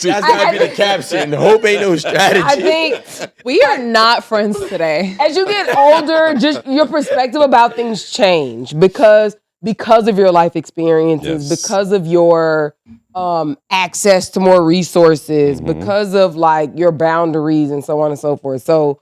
That's gotta be the caption. Hope ain't no strategy. I think We are not friends today. as you get older, just your perspective about things change because of your life experiences, Yes. because of your access to more resources, because of like your boundaries and so on and so forth. So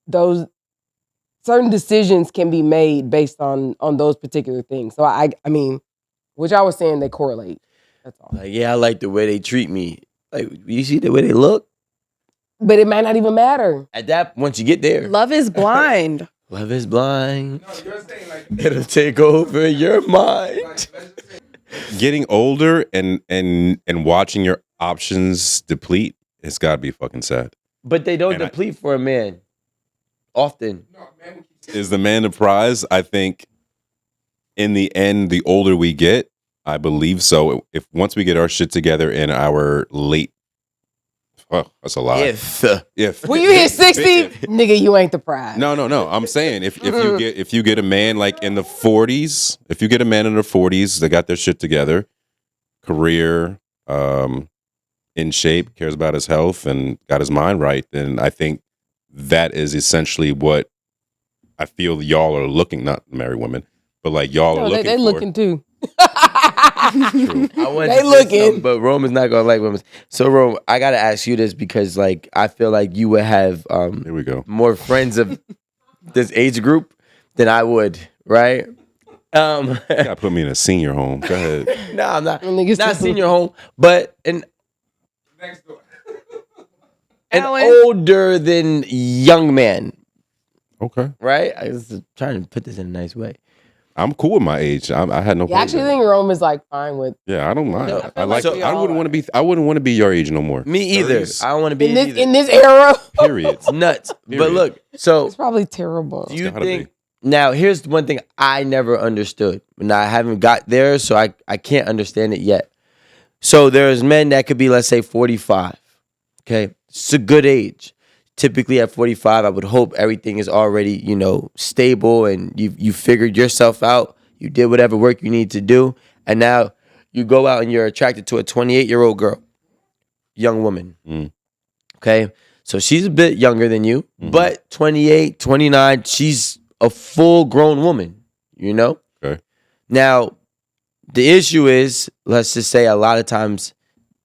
those certain decisions can be made based on those particular things. So I mean, which I was saying they correlate. That's all. Like, yeah, I like the way they treat me. Like, you see the way they look? But it might not even matter. At that, once you get there, Love is blind. love is blind. No, you're saying like It'll take over your mind. Getting older and watching your options deplete, it's got to be fucking sad. But they don't And deplete for a man. Often. Is the man the prize? I think in the end, the older we get, I believe so. If once we get our shit together in our late, that's a lot. If When you hit 60, nigga, you ain't the prize. No. I'm saying if you get a man like in the 40s, if you get a man in the 40s that got their shit together, career, in shape, cares about his health, and got his mind right, then I think that is essentially what I feel y'all are looking. Not married women, but like y'all are looking. They for. looking too. I They looking. but Rome is not gonna like women. So Rome, I gotta ask you this because like I feel like you would have Here we go. more friends of this age group than I would, right? You gotta put me in a senior home. Go ahead. No, I'm not. Niggas Not still- senior home, but next door. an Alan? older than young man, Okay, right? I was trying to put this in a nice way. I'm cool with my age. I had no. You problem. actually think Rome is like fine with Yeah, I don't mind. No, I like. so- I wouldn't want to be. I wouldn't want to be your age no more. Me either. 30s, I don't want to be in this either. in this era. Period. It's nuts. But Period. look, so It's probably terrible. do you gotta think be. now here's one thing I never understood. And I haven't got there, so I can't understand it yet. So there's men that could be, let's say, 45. Okay. It's a good age. Typically at 45, I would hope everything is already, stable and you figured yourself out. You did whatever work you need to do. And now you go out and you're attracted to a 28-year-old girl, young woman. Mm. Okay. So she's a bit younger than you, but 28, 29, she's a full grown woman, Okay. Now, the issue is, let's just say a lot of times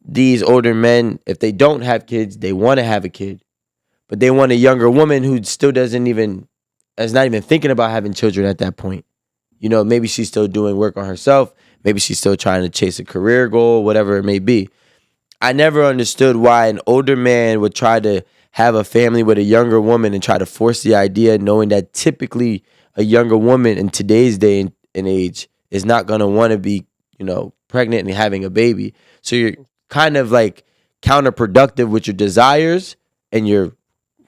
these older men, if they don't have kids, they want to have a kid, but they want a younger woman who still is not even thinking about having children at that point. Maybe she's still doing work on herself. Maybe she's still trying to chase a career goal, whatever it may be. I never understood why an older man would try to have a family with a younger woman and try to force the idea, knowing that typically a younger woman in today's day and age is not going to want to be, pregnant and having a baby. So you're kind of like counterproductive with your desires and your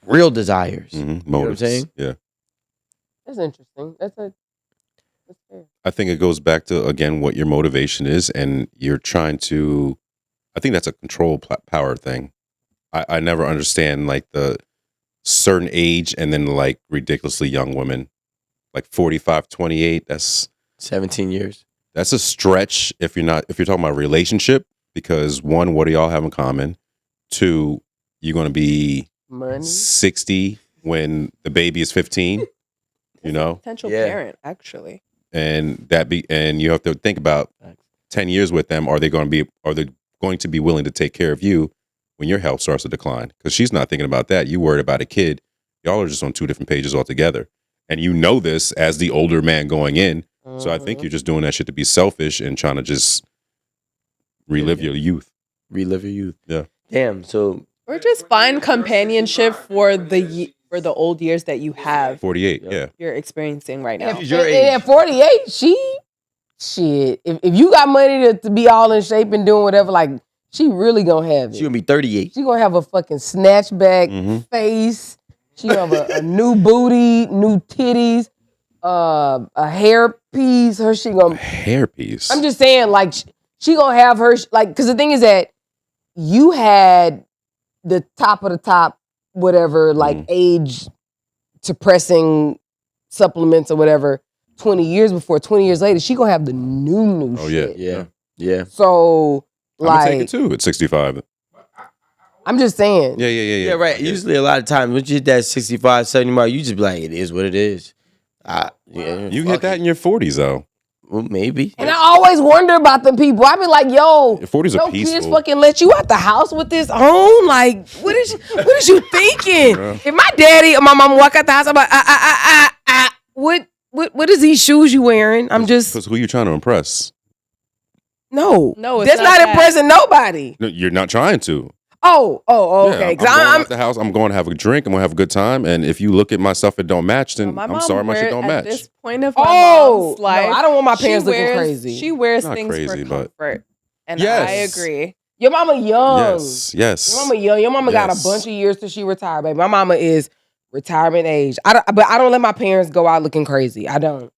real desires. Mm-hmm. You know what I'm Motives. saying? Yeah. That's interesting. That's fair. I think it goes back to, again, what your motivation is, and you're trying to, I think that's a control power thing. I never understand like the certain age and then like ridiculously young women, like 45, 28. That's 17 years. a stretch if you're talking about relationship, because one, what do y'all have in common? Two, you're going to be Money. 60 when the baby is 15, Potential Yeah. parent, actually. and you have to think about 10 years with them. Are they going to be willing to take care of you when your health starts to decline? Because she's not thinking about that. You worried about a kid. Y'all are just on two different pages altogether. And you know this as the older man going in. So I think you're just doing that shit to be selfish and trying to just relive your youth. Relive your youth. Yeah. Damn. So Or just find companionship for the old years that you have, 48, yeah. you're experiencing right now. She's your And age. at 48, shit. If you got money to be all in shape and doing whatever, like she really gonna have She it. gonna be 38. She gonna have a fucking snatchback Mhm. face. She gonna have a new booty, new titties, a hair piece. She gonna. Hairpiece. I'm just saying, like she gonna have her like, because the thing is that you had the top of the top, whatever, like age suppressing supplements or whatever 20 years before. 20 years later, she gonna have the new Oh, yeah. shit. Yeah. Yeah. So I'm gonna take Like, it too at 65. I'm just saying. Yeah. Yeah, right. Usually, a lot of times, once you hit that 65, 70 mark, you just be like, it is what it is. You hit that in your 40s though. Well, maybe. And I always wonder about the people. I be like, yo, Your 40s are no kids peaceful. fucking let you out the house with this on? Like, what is you thinking? If my daddy or my mom walk out the house, I'm like, what is these shoes you wearing? I'm just, Because who you trying to impress? no. No, it's That's not not that. impressing nobody. No, you're not trying to. Oh, Yeah, okay. I'm 'Cause going I'm out the house. I'm going to have a drink. I'm going to have a good time. And if you look at my stuff and don't match, then My I'm mom sorry, my shit don't at match. this point of my Oh, mom's no, life, I don't want my she parents looking wears- crazy. She wears Not things crazy, for but- comfort, and Yes. I agree. Your mama young. Yes. Your mama young. Your mama got a Yes. bunch of years till she retire, baby. My mama is retirement age. But I don't let my parents go out looking crazy. I don't.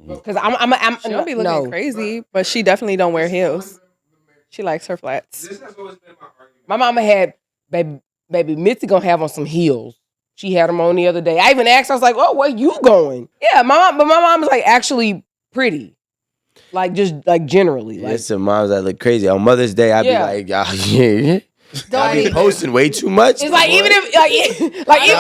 Because I'm She don't be looking crazy, but she definitely don't wear heels. She likes her flats. This has always been my argument. My mama had baby Mitzi gonna have on some heels. She had them on the other day. I even asked her, I was like, "Oh, where you going?" Yeah, my mom is like actually pretty, like just like generally. Like, There's some moms that look crazy. On Mother's Day, I'd Yeah. be like, yeah. I be posting way too much. it's like boy. even if even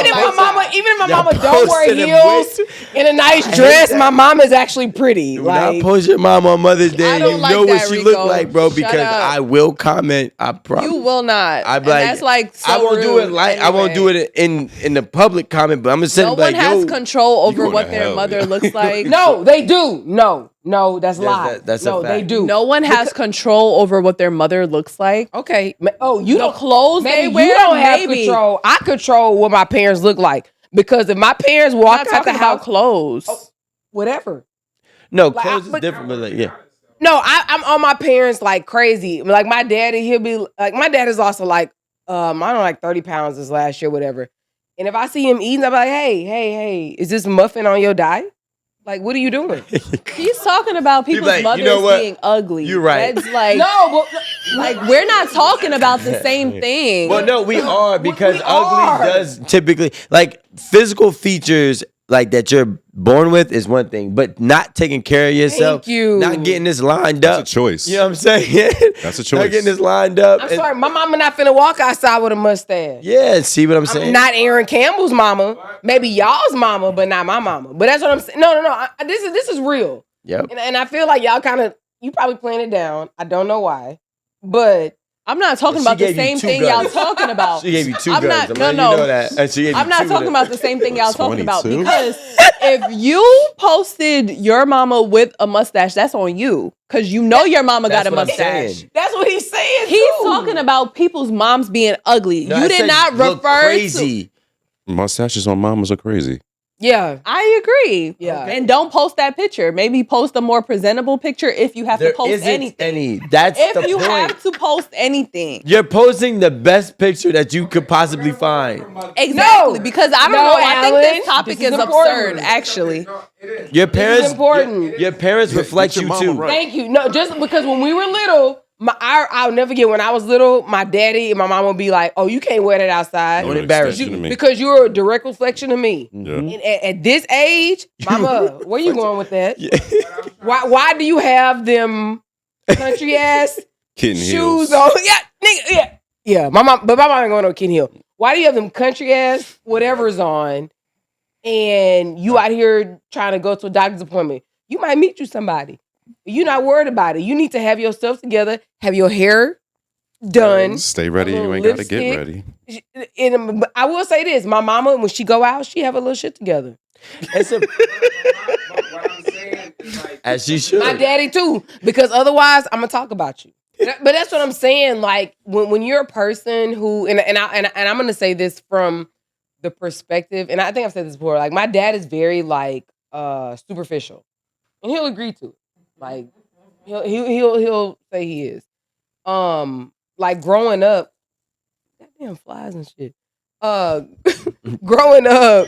if my mama Y'all don't wear posting them heels way in a nice hate dress, that. my mom is actually pretty. When I Like, post your mom on Mother's Day, I don't you like know what that, she Rico. look like, bro, Shut because up. I will comment. I promise. You will not. I And be like, that's like so I won't do it rude like I won't do anyway. it in the public comment, but I'm gonna send No it one like, has yo, control over going what to their hell, mother yeah. looks like. no, they do. No, that's lie. that's a no, they fact. do. No one has control over what their mother looks like. Okay. Oh, you The don't. clothes Maybe they you wear, don't have maybe. control. I control what my parents look like because if my parents I'm walked not out the talking about house, clothes. whatever. no, Like, clothes is but- different, but like, yeah. No, I'm on my parents like crazy. Like my daddy, he'll be like, my dad is also like, I don't know, like 30 pounds this last year, whatever. And if I see him eating, I'll be like, hey, is this muffin on your diet? Like, what are you doing? He's talking about people's like, you mothers know what? being ugly. You're right. That's like, No, like we're not talking about the same thing. Well, no, we are because We ugly are. does typically like physical features like that you're born with is one thing, but not taking care of yourself, Thank you. not getting this lined That's up. a choice. You know what I'm saying? That's a Not choice. getting this lined up. I'm and- sorry, my mama not finna walk outside with a mustache. Yeah, see what I'm saying? Not Aaron Campbell's mama, maybe y'all's mama, but not my mama. But that's what I'm saying. No. This is real, Yep. and I feel like y'all kind of you probably playing it down. I don't know why, but I'm not talking She about the gave you same two thing y'all guns. talking about. She gave you 2 I'm guns. not- I'm no, letting no. you know that. And she gave I'm you not 2 of talking them. about the same thing y'all talking about 22? because if you posted your mama with a mustache, that's on you because you know your mama got That's a what I'm mustache. saying. that's what he's saying. He's too. talking about people's moms being ugly. No, you I did said not look refer to. crazy. Mustaches on mamas are crazy. Yeah, I agree. Yeah. And don't post that picture. Maybe post a more presentable picture if you have There to post isn't anything. any. That's If the you point. have to post anything. You're posting the best picture that you could possibly find. Exactly. Because I don't No, know. I think Alan. this topic This is is absurd, important. actually. No, it is. Your this is parents, important. your parents reflect your you mama too. right. Thank you. No, just because when we were little, I'll never forget when I was little, my daddy and my mom would be like, "Oh, you can't wear that outside." Don't embarrass Extension you. to me. Because you're a direct reflection of me. Yeah. And at this age, mama, where you going with that? Why do you have them country ass Kitten shoes heels. on? Yeah, nigga, yeah. My mom ain't going to Kitten Hill. Why do you have them country ass whatever's on? And you out here trying to go to a doctor's appointment? You might meet you somebody. You're not worried about it. You need to have your stuff together, have your hair done. Stay ready. A You little ain't got to get lipstick. ready. And I will say this: my mama, when she go out, she have a little shit together. It's a, But what I'm saying is like, as she should. My daddy too, because otherwise I'm gonna talk about you. But that's what I'm saying. Like when you're a person who, and I'm gonna say this from the perspective, and I think I've said this before. Like my dad is very like superficial, and he'll agree to it. Like he'll say he is. Like growing up, goddamn flies and shit. Growing up,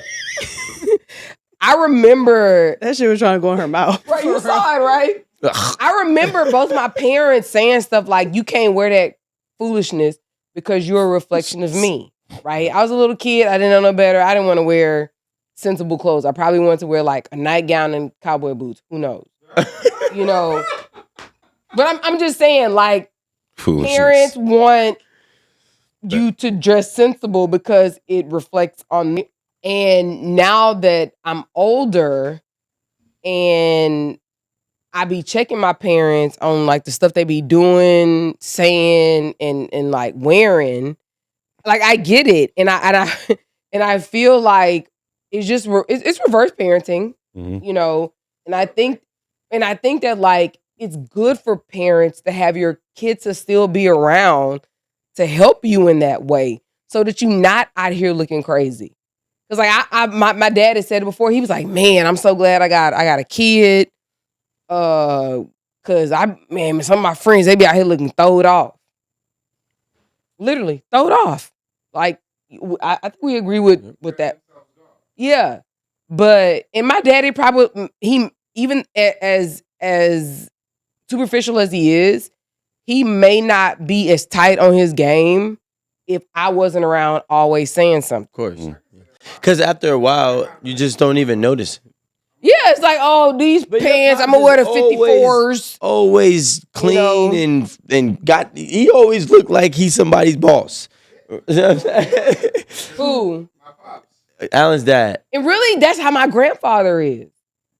I remember. That shit was trying to go in her mouth. Right, you saw it, right? I remember both my parents saying stuff like, "You can't wear that foolishness because you're a reflection of me." Right? I was a little kid. I didn't know no better. I didn't want to wear sensible clothes. I probably wanted to wear like a nightgown and cowboy boots. Who knows? You know. But I'm just saying, like, Foolishness. Parents want you to dress sensible because it reflects on me. And now that I'm older and I be checking my parents on like the stuff they be doing, saying, and like wearing, like I get it. And I and I feel like it's just it's reverse parenting, Mhm. you know. And I think that like it's good for parents to have your kids to still be around to help you in that way so that you're not out here looking crazy. Cause like my dad had said it before. He was like, "Man, I'm so glad I got a kid." Cause some of my friends, they be out here looking throwed off. Literally throwed off. Like I think we agree with that. Yeah. But and my daddy probably he even as superficial as he is, he may not be as tight on his game if I wasn't around always saying something. Of course. Because after a while, you just don't even notice. Yeah, it's like, oh, these But your pants, I'm pops gonna wear the is always- 54s. Always clean and got. He always looked like he's somebody's boss. You know what I'm saying? Ooh. Alan's dad. And really, that's how my grandfather is.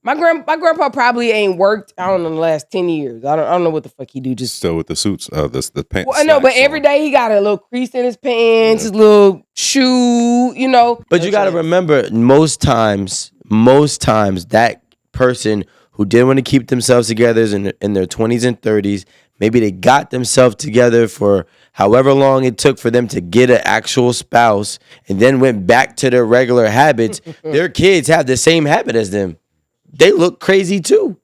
My grandpa probably ain't worked, I don't know, the last 10 years. I don't know what the fuck he do. Just Still with the suits, the pants. well, I know, but every day he got a little crease in his pants, his little shoe, you know. But you got to remember, most times, that person who didn't want to keep themselves together is in their 20s and 30s. Maybe they got themselves together for however long it took for them to get an actual spouse and then went back to their regular habits. Their kids have the same habit as them. They look crazy too.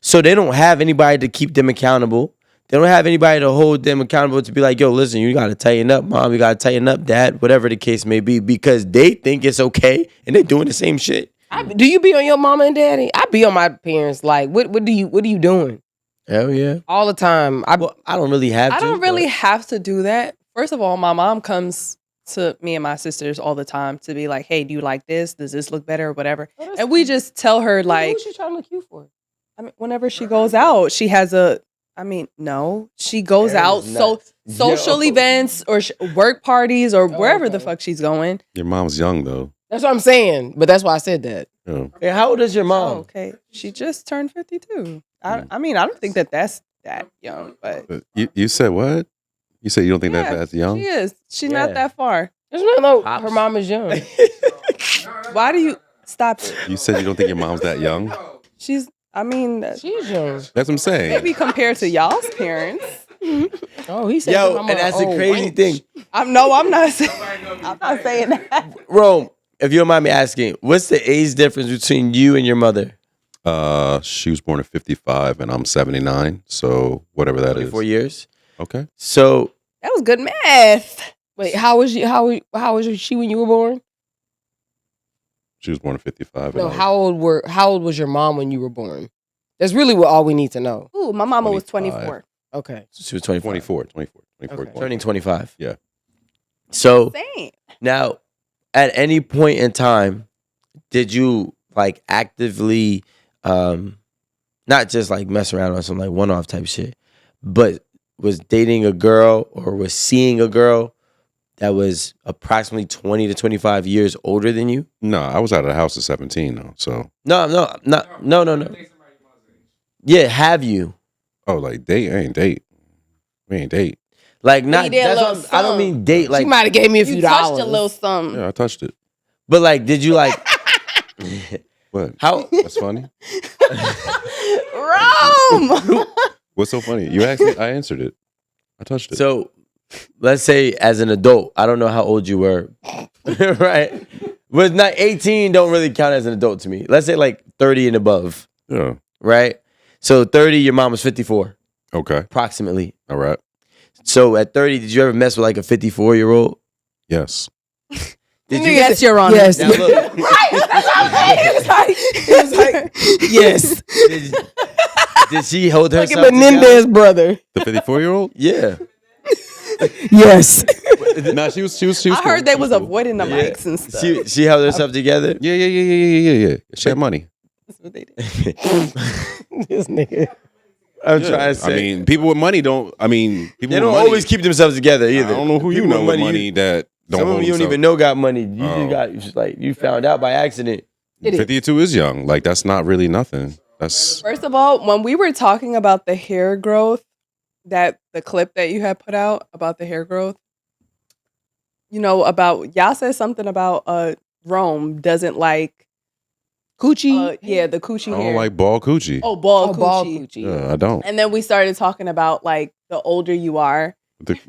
So they don't have anybody to keep them accountable. They don't have anybody to hold them accountable to be like, yo, listen, you got to tighten up, mom. You got to tighten up, dad, whatever the case may be, because they think it's okay and they're doing the same shit. Do you be on your mama and daddy? I be on my parents. Like, what are you doing? Hell yeah. All the time. I don't really have to. I don't really have to do that. First of all, my mom comes to me and my sisters all the time to be like, hey, do you like this? Does this look better or whatever? And we just tell her like, who's she trying to look you for? I mean, whenever she goes out, she has she goes That out is nuts. social Yo. events or work parties or wherever the fuck she's going. Your mom's young though. That's what I'm saying. But that's why I said that. Yeah. Hey, how old is your mom? Oh, okay, she just turned 52. I mean, I don't think that's that young, but But you said what? You said you don't think yeah, that's young? she is. She's Yeah. not that far. There's no Pops. her mom is young. Why do you stop it? You said you don't think your mom's that young? She's. I mean, She's young. That's what I'm saying. maybe compared to y'all's parents. Oh, he said Yo, her mama and that's an the old crazy wench. thing. I'm not saying that. Rome, if you don't mind me asking, what's the age difference between you and your mother? She was born in 55 and I'm 79, so whatever that is. 4 years. Okay. So That was good math. Wait, how was she when you were born? She was born in 55. No, and how old was your mom when you were born? That's really what all we need to know. Ooh, my mama was 25. 24. Okay. she was 24. 24. Okay. Turning 25. Yeah. So Same. now, at any point in time, did you like actively, not just like mess around on some like one-off type shit, but was dating a girl or was seeing a girl that was approximately 20 to 25 years older than you? No, I was out of the house at 17 though. So No. Yeah, have you? oh, like date? I ain't date. We ain't date. Like not. did a That's little what I don't mean date. She Like, might have gave me a few You touched dollars. a little something. Yeah, I touched it. but like, did you like? What? How? That's funny. Rome. What's so funny? You asked me. I answered it. I touched it. So, let's say as an adult, I don't know how old you were, right? But not 18 don't really count as an adult to me. Let's say like 30 and above, yeah. right? So 30, your mom was 54, Okay. approximately. All right. So at 30, did you ever mess with like a 54-year-old? Yes. Did Yes, Your Honor. Yes. Now look, It was like, yes. did she hold Like a herself together? Menendez brother. The 54-year-old? Yeah. Yes. Nah, she was. I heard they was cool. avoiding the Yeah. mics and stuff. She held herself together. Yeah. She had money. That's what they did. This nigga. I'm Yeah. trying to say. I mean, people with money don't. I mean, people they don't with money, always keep themselves together either. I don't know who you People know with money that don't. Some of hold them you don't themselves- even know got money. You Oh. just got just like you found out by accident. It is. 52 is young. Like that's not really nothing. That's First of all, when we were talking about the hair growth, that the clip that you had put out about the hair growth, you know, about y'all said something about Rome doesn't like Coochie. yeah, the coochie I don't hair. like ball coochie. Oh, bald ball coochie. coochie. Yeah, I don't. And then we started talking about like the older you are,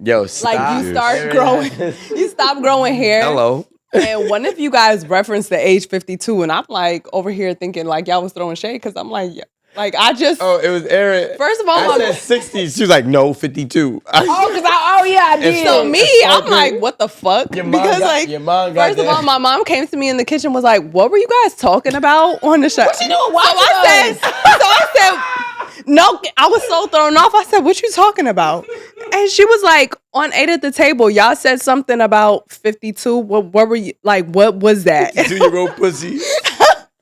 Yo, like stop. you start growing, you stop growing hair. Hello. And one of you guys referenced the age 52, and I'm like over here thinking like y'all was throwing shade because I'm like, yeah, like I just Oh, it was Aaron. first of all, I said 60. She was like, no, 52. I did. so me, I'm okay. like, what the fuck? Your mom Because got- like your mom got first of that. all, my mom came to me in the kitchen was like, what were you guys talking about on the show? What you doing So watching I said, no, I was so thrown off. I said, what you talking about? And she was like, on 8 at the table, y'all said something about 52. What were you like? What was that? 52-year-old pussy.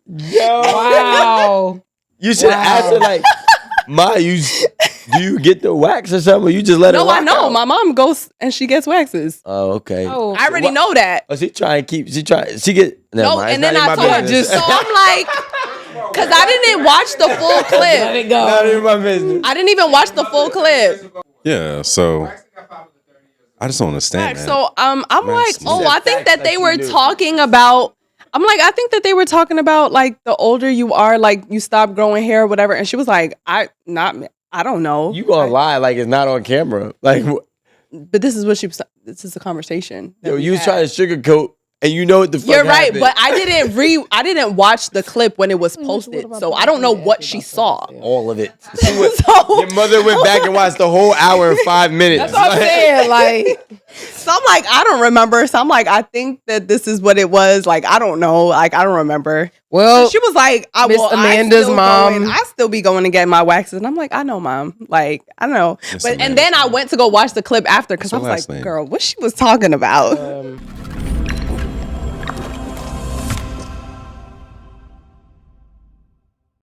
Yo. Wow. You should have asked her like, Ma, do you get the wax or something? Or you just let her No, I rock know. out? My mom goes and she gets waxes. Oh, okay. Oh. I already know that. Oh, she get. Never No, mind. It's and then not I in my told her business. so I'm like, because I didn't watch the full Let clip. it go. Not in my business. I didn't even watch the full clip. Yeah, so I just don't understand, man. So I'm Man, like, smooth. oh, I think Facts, that like they you were knew. talking about. I'm like, I think that they were talking about like the older you are, like you stop growing hair or whatever. And she was like, I don't know. You gonna lie like it's not on camera. Like, But this is what she was. This is a conversation. that yo, we you was had. trying to sugarcoat, and you know what the fuck You're right, happened. but I didn't watch the clip when it was posted, so I don't know what she saw. all of it. So, Your mother went back and watched the whole hour and 5 minutes. That's what I'm saying. Like, so I'm like, I don't remember. So I'm like, I think that this is what it was. Like, I don't know. Like, I don't remember. well, So she was like, Miss Amanda's mom- I still be going to get my waxes. And I'm like, I know, Mom. Like, I don't know. Miss But Amanda's and then I went to go watch the clip after because I What's her was last like, name? girl, what she was talking about.